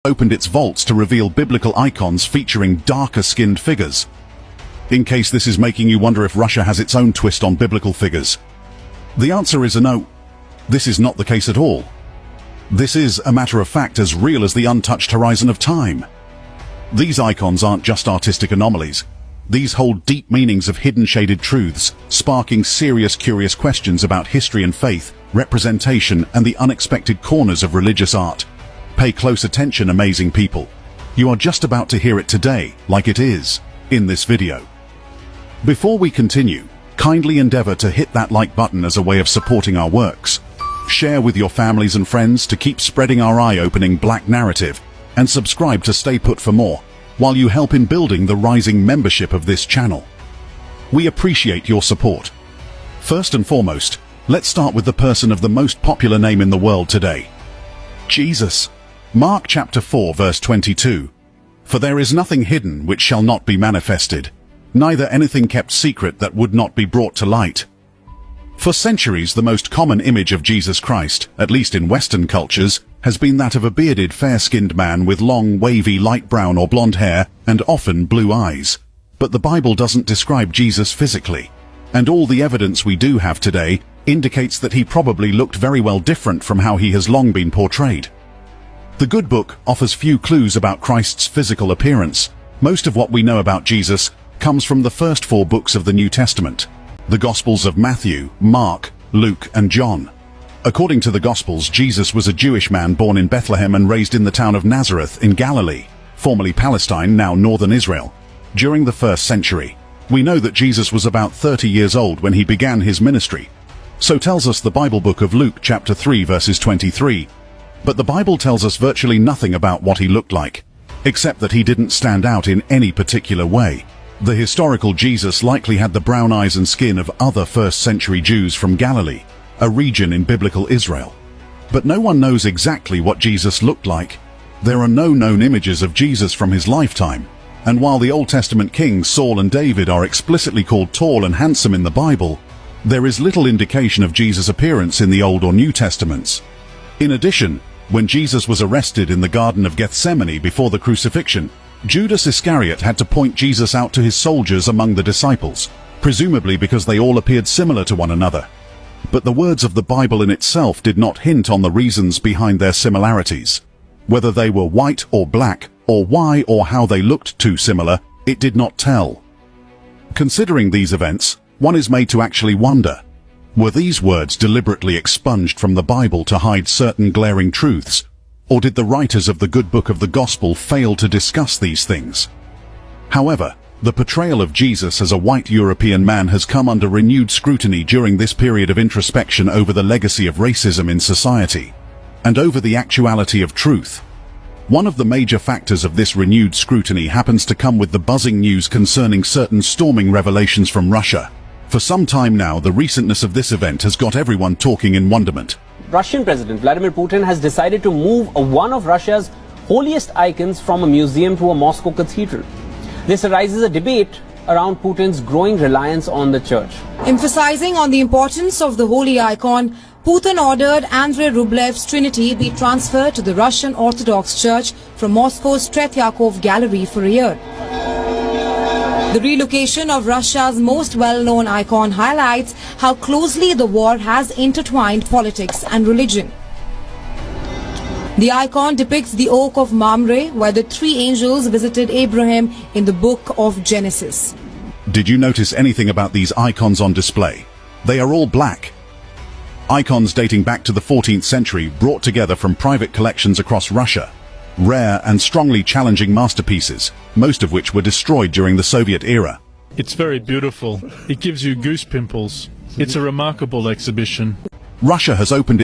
opened its vaults to reveal biblical icons featuring darker-skinned figures. In case this is making you wonder if Russia has its own twist on biblical figures, the answer is a no. This is not the case at all. This is, a matter of fact, as real as the untouched horizon of time. These icons aren't just artistic anomalies. These hold deep meanings of hidden shaded truths, sparking serious, curious questions about history and faith, representation, and the unexpected corners of religious art. Pay close attention, amazing people. You are just about to hear it today, like it is, in this video. Before we continue, kindly endeavor to hit that like button as a way of supporting our works. Share with your families and friends to keep spreading our eye-opening black narrative, and subscribe to stay put for more, while you help in building the rising membership of this channel. We appreciate your support. First and foremost, let's start with the person of the most popular name in the world today, Jesus. Mark chapter 4 verse 22. For there is nothing hidden which shall not be manifested, neither anything kept secret that would not be brought to light. For centuries, the most common image of Jesus Christ, at least in Western cultures, has been that of a bearded, fair-skinned man with long, wavy, light brown or blonde hair and often blue eyes. But the Bible doesn't describe Jesus physically, and all the evidence we do have today indicates that he probably looked very well different from how he has long been portrayed. The Good Book offers few clues about Christ's physical appearance. Most of what we know about Jesus comes from the first 4 books of the New Testament, the Gospels of Matthew, Mark, Luke, and John. According to the Gospels, Jesus was a Jewish man born in Bethlehem and raised in the town of Nazareth in Galilee, formerly Palestine, now northern Israel. During the 1st century, we know that Jesus was about 30 years old when he began his ministry. So tells us the Bible book of Luke chapter 3 verses 23. But the Bible tells us virtually nothing about what he looked like, except that he didn't stand out in any particular way. The historical Jesus likely had the brown eyes and skin of other 1st century Jews from Galilee, a region in biblical Israel. But no one knows exactly what Jesus looked like. There are no known images of Jesus from his lifetime, and while the Old Testament kings Saul and David are explicitly called tall and handsome in the Bible, there is little indication of Jesus' appearance in the Old or New Testaments. In addition, when Jesus was arrested in the Garden of Gethsemane before the crucifixion, Judas Iscariot had to point Jesus out to his soldiers among the disciples, presumably because they all appeared similar to one another. But the words of the Bible in itself did not hint on the reasons behind their similarities. Whether they were white or black, or why or how they looked too similar, it did not tell. Considering these events, one is made to actually wonder, were these words deliberately expunged from the Bible to hide certain glaring truths, or did the writers of the Good Book of the Gospel fail to discuss these things? However, the portrayal of Jesus as a white European man has come under renewed scrutiny during this period of introspection over the legacy of racism in society, and over the actuality of truth. One of the major factors of this renewed scrutiny happens to come with the buzzing news concerning certain storming revelations from Russia. For some time now, the recentness of this event has got everyone talking in wonderment. Russian President Vladimir Putin has decided to move one of Russia's holiest icons from a museum to a Moscow cathedral. This arises a debate around Putin's growing reliance on the church. Emphasizing on the importance of the holy icon, Putin ordered Andrei Rublev's Trinity be transferred to the Russian Orthodox Church from Moscow's Tretyakov Gallery for a year. The relocation of Russia's most well-known icon highlights how closely the war has intertwined politics and religion. The icon depicts the oak of Mamre, where the 3 angels visited Abraham in the book of Genesis. Did you notice anything about these icons on display? They are all black. Icons dating back to the 14th century, brought together from private collections across Russia. Rare and strongly challenging masterpieces, most of which were destroyed during the Soviet era. It's very beautiful. It gives you goose pimples. It's a remarkable exhibition. Russia has opened